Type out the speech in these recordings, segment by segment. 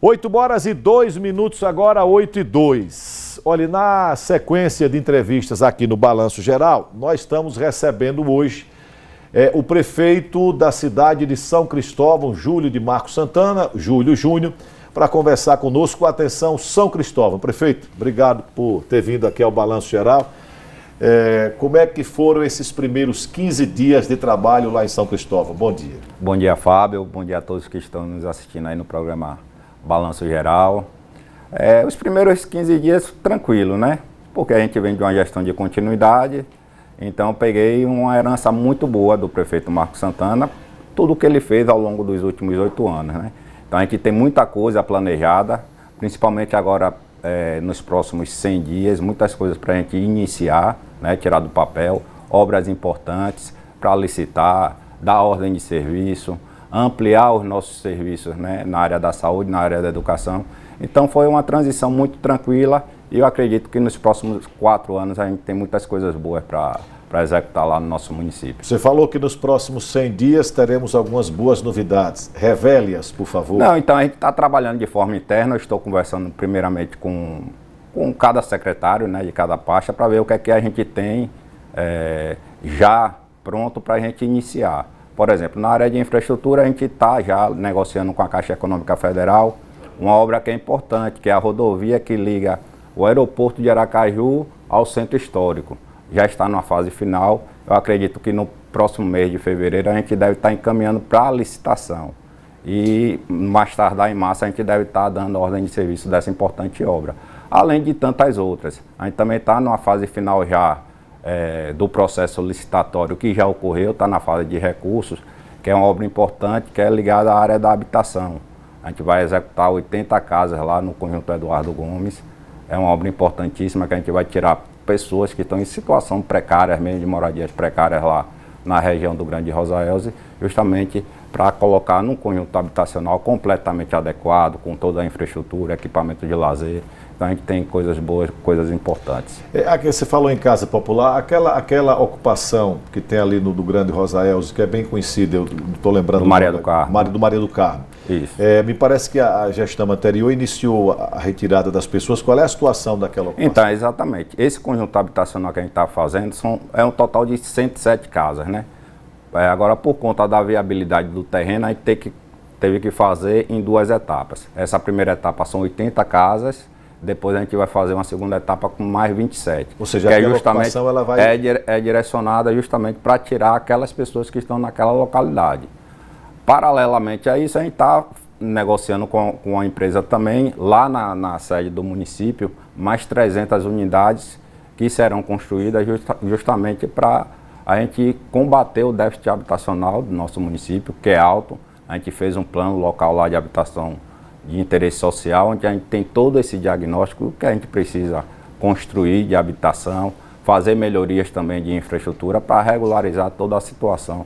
8h02 agora, 8h02. Olha, na sequência de entrevistas aqui no Balanço Geral, nós estamos recebendo hoje o prefeito da cidade de São Cristóvão, Júlio de Marco Santana, Júlio Júnior, para conversar conosco. Atenção, São Cristóvão. Prefeito, obrigado por ter vindo aqui ao Balanço Geral. Como é que foram esses primeiros 15 dias de trabalho lá em São Cristóvão? Bom dia. Bom dia, Fábio. Bom dia a todos que estão nos assistindo aí no programa Balanço Geral. Os primeiros 15 dias tranquilo, né? Porque a gente vem de uma gestão de continuidade, então peguei uma herança muito boa do prefeito Marco Santana, tudo que ele fez ao longo dos últimos 8 anos, né? Então a gente tem muita coisa planejada, principalmente agora nos próximos 100 dias, muitas coisas para a gente iniciar, né? Tirar do papel, obras importantes para licitar, dar ordem de serviço, ampliar os nossos serviços, né, na área da saúde, na área da educação. Então foi uma transição muito tranquila e eu acredito que nos próximos 4 anos a gente tem muitas coisas boas para executar lá no nosso município. Você falou que nos próximos 100 dias teremos algumas boas novidades. Revele-as, por favor. Não, então a gente está trabalhando de forma interna. Eu estou conversando primeiramente com cada secretário, né, de cada pasta, para ver o que é que a gente tem já pronto para a gente iniciar. Por exemplo, na área de infraestrutura, a gente está já negociando com a Caixa Econômica Federal uma obra que é importante, que é a rodovia que liga o aeroporto de Aracaju ao centro histórico. Já está numa fase final. Eu acredito que no próximo mês de fevereiro a gente deve estar encaminhando para a licitação. E mais tardar em março a gente deve estar dando ordem de serviço dessa importante obra. Além de tantas outras. A gente também está numa fase final já do processo licitatório que já ocorreu, está na fase de recursos, que é uma obra importante, que é ligada à área da habitação. A gente vai executar 80 casas lá no conjunto Eduardo Gomes. É uma obra importantíssima que a gente vai tirar pessoas que estão em situação precária, mesmo de moradias precárias lá na região do Grande Rosaelze, justamente para colocar num conjunto habitacional completamente adequado, com toda a infraestrutura, equipamento de lazer. Então a gente tem coisas boas, coisas importantes. Aqui você falou em casa popular, aquela ocupação que tem ali do Grande Rosaelze, que é bem conhecida, eu não estou lembrando. Do Maria do Carmo. Do Maria do Carmo. Isso. Me parece que a gestão anterior iniciou a retirada das pessoas. Qual é a situação daquela ocupação? Então, exatamente. Esse conjunto habitacional que a gente está fazendo é um total de 107 casas, né? Agora, por conta da viabilidade do terreno, a gente teve que fazer em 2 etapas. Essa primeira etapa são 80 casas, depois a gente vai fazer uma segunda etapa com mais 27. Ou seja, aquela ocupação ela vai... É direcionada justamente para tirar aquelas pessoas que estão naquela localidade. Paralelamente a isso, a gente está negociando com a empresa também, lá na sede do município, mais 300 unidades que serão construídas justamente para a gente combater o déficit habitacional do nosso município, que é alto. A gente fez um plano local lá de habitação de interesse social, onde a gente tem todo esse diagnóstico que a gente precisa construir de habitação, fazer melhorias também de infraestrutura para regularizar toda a situação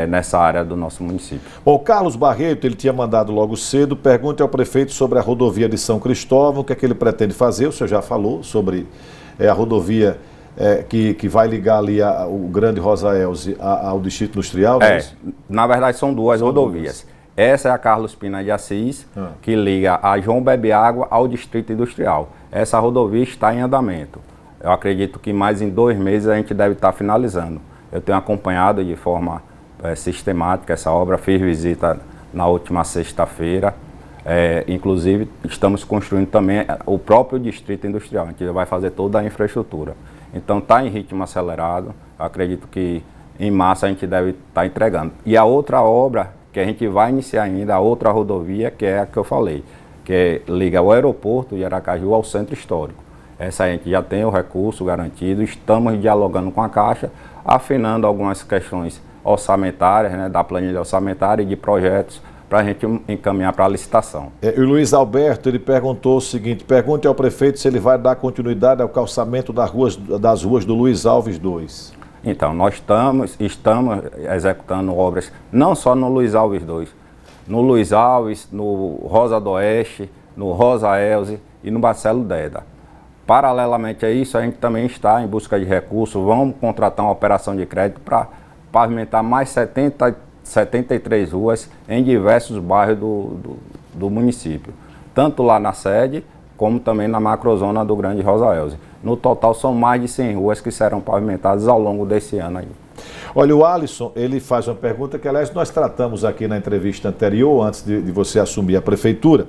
nessa área do nosso município. O Carlos Barreto, ele tinha mandado logo cedo, pergunte ao prefeito sobre a rodovia de São Cristóvão, o que é que ele pretende fazer. O senhor já falou sobre a rodovia que vai ligar ali o Grande Rosaelze ao Distrito Industrial. Na verdade são duas rodovias. Essa é a Carlos Pina de Assis, que liga a João Bebeágua ao Distrito Industrial. Essa rodovia está em andamento. Eu acredito que mais em 2 meses a gente deve estar finalizando. Eu tenho acompanhado de forma sistemática essa obra, fiz visita na última sexta-feira. Inclusive, estamos construindo também o próprio Distrito Industrial. A gente vai fazer toda a infraestrutura. Então, está em ritmo acelerado. Eu acredito que em março a gente deve estar entregando. E a outra obra que a gente vai iniciar ainda, a outra rodovia, que é a que eu falei, que liga o aeroporto de Aracaju ao centro histórico. Essa a gente já tem o recurso garantido, estamos dialogando com a Caixa, afinando algumas questões orçamentárias, né, da planilha orçamentária e de projetos, para a gente encaminhar para a licitação. O Luiz Alberto, ele perguntou o seguinte: pergunte ao prefeito se ele vai dar continuidade ao calçamento das ruas do Luiz Alves 2. Então, nós estamos executando obras não só no Luiz Alves 2, no Luiz Alves, no Rosa do Oeste, no Rosaelze e no Marcelo Deda. Paralelamente a isso, a gente também está em busca de recursos, vamos contratar uma operação de crédito para pavimentar mais 73 ruas em diversos bairros do município. tanto lá na sede, como também na macrozona do Grande Rosa Elze. No total, são mais de 100 ruas que serão pavimentadas ao longo desse ano aí. Olha, o Alisson, ele faz uma pergunta que, aliás, nós tratamos aqui na entrevista anterior, antes de você assumir a prefeitura.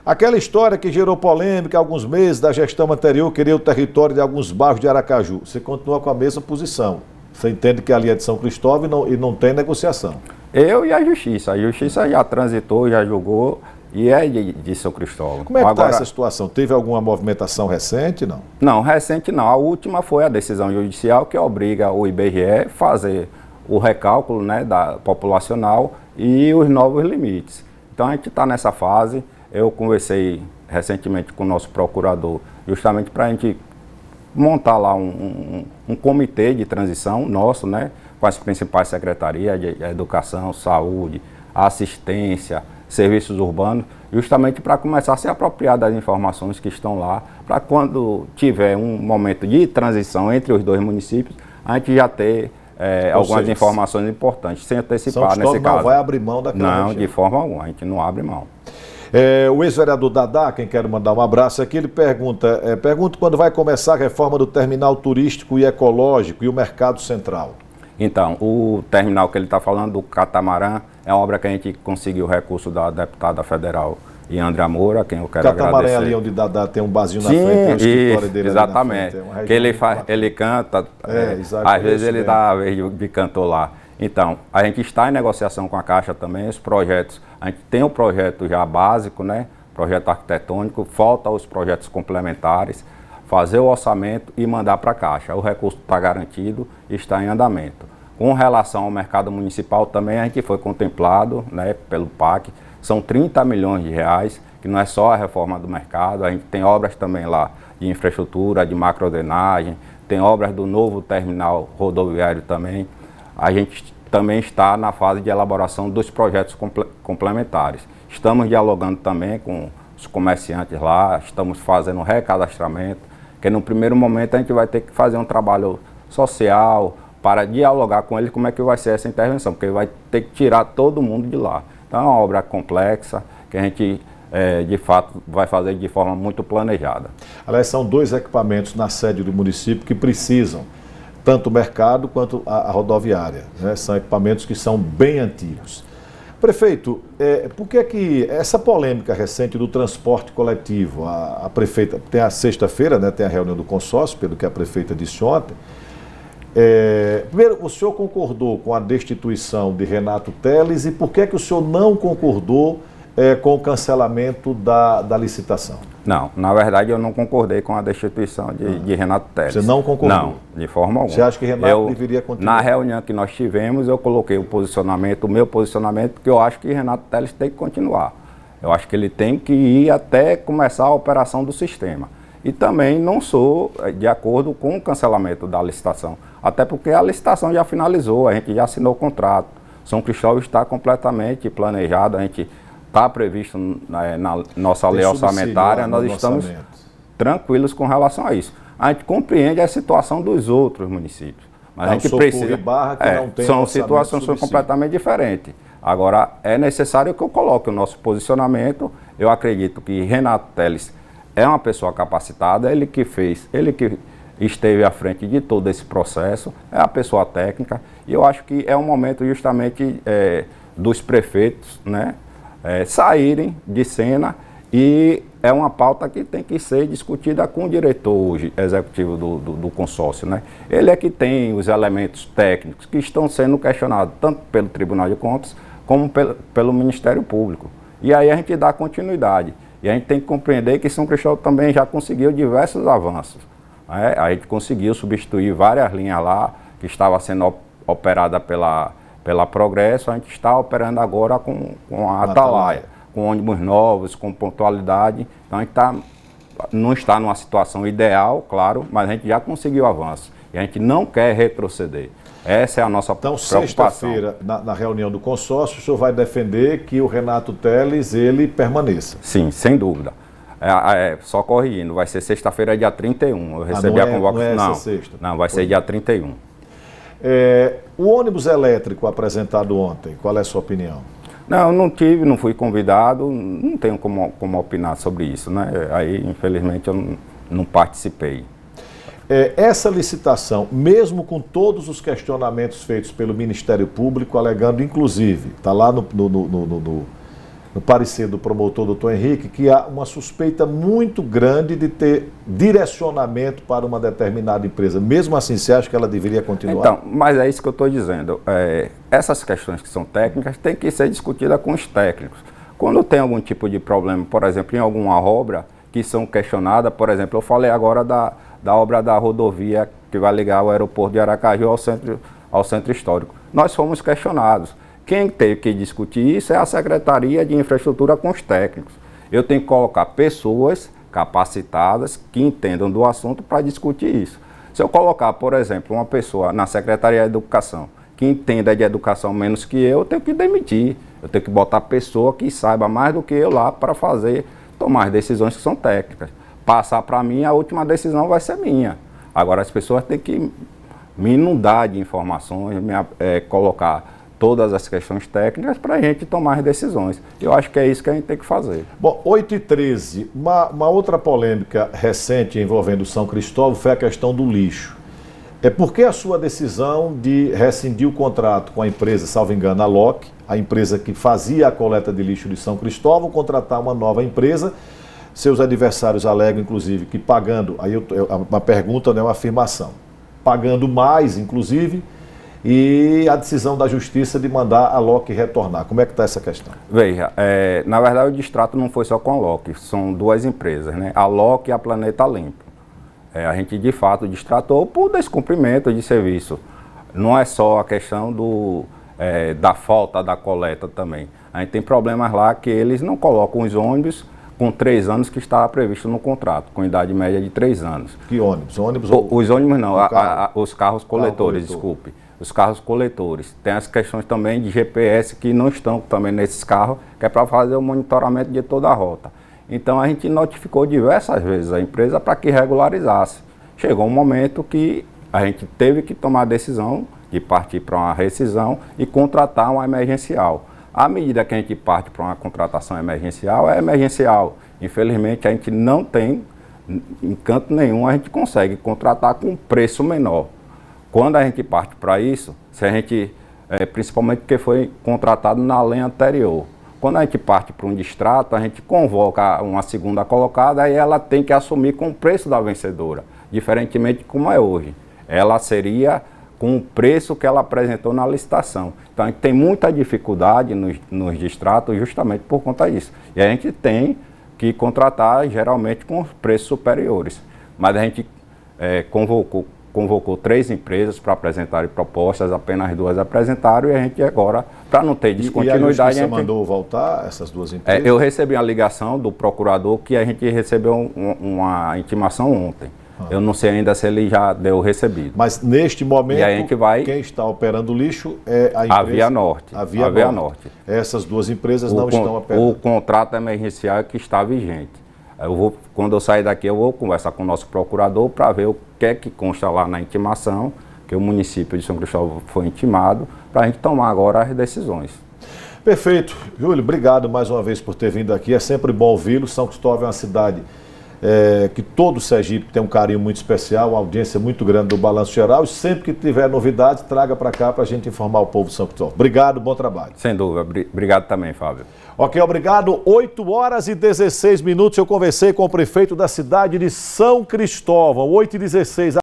Aquela história que gerou polêmica há alguns meses da gestão anterior, querer o território de alguns bairros de Aracaju. Você continua com a mesma posição. Você entende que ali é de São Cristóvão e não tem negociação. Eu e a Justiça já transitou, já julgou e é de São Cristóvão. Como é que está essa situação? Teve alguma movimentação recente, não? Não, recente não. A última foi a decisão judicial que obriga o IBGE a fazer o recálculo, né, populacional e os novos limites. Então a gente está nessa fase. Eu conversei recentemente com o nosso procurador justamente para a gente montar lá um comitê de transição nosso, né, com as principais secretarias de educação, saúde, assistência, serviços urbanos, justamente para começar a se apropriar das informações que estão lá, para quando tiver um momento de transição entre os dois municípios, a gente já ter algumas informações importantes, sem antecipar nesse caso. Não vai abrir mão daquela Não, região. de forma alguma, a gente não abre mão. O ex-vereador Dadá, quem quero mandar um abraço aqui, ele pergunta quando vai começar a reforma do terminal turístico e ecológico e o mercado central. Então, o terminal que ele está falando, do Catamarã, é uma obra que a gente conseguiu o recurso da deputada federal Yandra Moura, quem eu quero agradecer. Catamarã é ali onde Dadá tem um barzinho na frente, tem o escritório dele exatamente. ali na frente. Que ele canta, às vezes ele dá a vez de cantor lá. Então, a gente está em negociação com a Caixa também, os projetos, a gente tem o projeto já básico, né? Projeto arquitetônico, falta os projetos complementares, fazer o orçamento e mandar para a Caixa. O recurso está garantido e está em andamento. Com relação ao mercado municipal também a gente foi contemplado, né, pelo PAC, são 30 milhões de reais, que não é só a reforma do mercado, a gente tem obras também lá de infraestrutura, de macrodrenagem, tem obras do novo terminal rodoviário também. A gente também está na fase de elaboração dos projetos complementares. Estamos dialogando também com os comerciantes lá, estamos fazendo recadastramento, que no primeiro momento a gente vai ter que fazer um trabalho social para dialogar com eles como é que vai ser essa intervenção, porque vai ter que tirar todo mundo de lá. Então é uma obra complexa que a gente, de fato, vai fazer de forma muito planejada. Aliás, são 2 equipamentos na sede do município que precisam, tanto o mercado quanto a rodoviária, né? São equipamentos que são bem antigos. Prefeito, por que essa polêmica recente do transporte coletivo, a prefeita, tem a sexta-feira, né, tem a reunião do consórcio, pelo que a prefeita disse ontem. Primeiro, o senhor concordou com a destituição de Renato Teles e por que o senhor não concordou com o cancelamento da licitação? Não, na verdade eu não concordei com a destituição de Renato Teles. Você não concordou? Não, de forma alguma. Você acha que Renato deveria continuar? Na reunião que nós tivemos, eu coloquei o meu posicionamento, porque eu acho que Renato Teles tem que continuar. Eu acho que ele tem que ir até começar a operação do sistema. E também não sou de acordo com o cancelamento da licitação, até porque a licitação já finalizou, a gente já assinou o contrato. São Cristóvão está completamente planejado, a gente está previsto na nossa lei orçamentária, nós estamos tranquilos com relação a isso. A gente compreende a situação dos outros municípios, mas a gente precisa. São situações completamente diferentes. Agora, é necessário que eu coloque o nosso posicionamento. Eu acredito que Renato Teles é uma pessoa capacitada, ele que esteve à frente de todo esse processo, é a pessoa técnica, e eu acho que é um momento justamente dos prefeitos, né, saírem de cena, e é uma pauta que tem que ser discutida com o diretor hoje, executivo do consórcio, né? Ele é que tem os elementos técnicos que estão sendo questionados tanto pelo Tribunal de Contas como pelo Ministério Público. E aí a gente dá continuidade. E a gente tem que compreender que São Cristóvão também já conseguiu diversos avanços, né? A gente conseguiu substituir várias linhas lá que estava sendo operada pela Progresso, a gente está operando agora com a Atalaia, com ônibus novos, com pontualidade. Então a gente não está numa situação ideal, claro, mas a gente já conseguiu avanço. E a gente não quer retroceder. Essa é a nossa preocupação. Então, sexta-feira, na reunião do consórcio, o senhor vai defender que o Renato Teles, ele permaneça? Sim, sem dúvida. Só corrigindo, vai ser sexta-feira, dia 31. Eu recebi a convocação. Não é essa sexta? Não, vai ser dia 31. O ônibus elétrico apresentado ontem, qual é a sua opinião? Não, não tive, não fui convidado, não tenho como opinar sobre isso, né? Aí, infelizmente, eu não participei. Essa licitação, mesmo com todos os questionamentos feitos pelo Ministério Público, alegando, inclusive, está lá no parecer do promotor doutor Henrique, que há uma suspeita muito grande de ter direcionamento para uma determinada empresa. Mesmo assim, você acha que ela deveria continuar? Então, mas é isso que eu estou dizendo. Essas questões que são técnicas têm que ser discutidas com os técnicos. Quando tem algum tipo de problema, por exemplo, em alguma obra que são questionadas, por exemplo, eu falei agora da obra da rodovia que vai ligar o aeroporto de Aracaju ao centro histórico. Nós fomos questionados. Quem teve que discutir isso é a Secretaria de Infraestrutura com os técnicos. Eu tenho que colocar pessoas capacitadas que entendam do assunto para discutir isso. Se eu colocar, por exemplo, uma pessoa na Secretaria de Educação que entenda de educação menos que eu tenho que demitir. Eu tenho que botar pessoa que saiba mais do que eu lá para tomar as decisões que são técnicas. Passar para mim, a última decisão vai ser minha. Agora as pessoas têm que me inundar de informações, colocar todas as questões técnicas para a gente tomar as decisões. Eu acho que é isso que a gente tem que fazer. Bom, 8h13, uma outra polêmica recente envolvendo São Cristóvão foi a questão do lixo. Por que a sua decisão de rescindir o contrato com a empresa, salvo engano, a LOC, a empresa que fazia a coleta de lixo de São Cristóvão, contratar uma nova empresa? Seus adversários alegam, inclusive, que pagando, aí uma pergunta, não é uma afirmação, pagando mais, inclusive, e a decisão da Justiça de mandar a LOC retornar. Como é que está essa questão? Veja, na verdade o distrato não foi só com a LOC, são duas empresas, né? A LOC e a Planeta Limpo. A gente de fato distratou por descumprimento de serviço. Não é só a questão da falta da coleta também. A gente tem problemas lá que eles não colocam os ônibus com 3 anos que estava previsto no contrato, com idade média de 3 anos. Que ônibus? Os ônibus não, os carros coletores, desculpe. Os carros coletores. Tem as questões também de GPS que não estão também nesses carros, que é para fazer o monitoramento de toda a rota. Então a gente notificou diversas vezes a empresa para que regularizasse. Chegou um momento que a gente teve que tomar a decisão de partir para uma rescisão e contratar uma emergencial. À medida que a gente parte para uma contratação emergencial, é emergencial. Infelizmente a gente não tem, em canto nenhum, a gente consegue contratar com um preço menor. Quando a gente parte para isso, se a gente, principalmente porque foi contratado na lei anterior, quando a gente parte para um distrato, a gente convoca uma segunda colocada e ela tem que assumir com o preço da vencedora, diferentemente de como é hoje. Ela seria com o preço que ela apresentou na licitação. Então a gente tem muita dificuldade nos distratos justamente por conta disso. E a gente tem que contratar geralmente com preços superiores. Mas a gente convocou 3 empresas para apresentarem propostas, apenas 2 apresentaram e a gente agora, para não ter descontinuidade... E a Justiça mandou voltar essas 2 empresas? Eu recebi a ligação do procurador que a gente recebeu uma intimação ontem. Eu não sei ainda se ele já deu recebido. Mas neste momento, quem está operando o lixo é a empresa... A Via Norte. A Via Norte. Essas 2 empresas não estão operando. O contrato emergencial que está vigente. Quando eu sair daqui, eu vou conversar com o nosso procurador para ver o que é que consta lá na intimação, que o município de São Cristóvão foi intimado, para a gente tomar agora as decisões. Perfeito. Júlio, obrigado mais uma vez por ter vindo aqui. É sempre bom ouvi-lo. São Cristóvão é uma cidade que todo o Sergipe tem um carinho muito especial, uma audiência muito grande do Balanço Geral. E sempre que tiver novidades, traga para cá para a gente informar o povo de São Cristóvão. Obrigado, bom trabalho. Sem dúvida. Obrigado também, Fábio. Ok, obrigado. 8h16. Eu conversei com o prefeito da cidade de São Cristóvão. 8h16.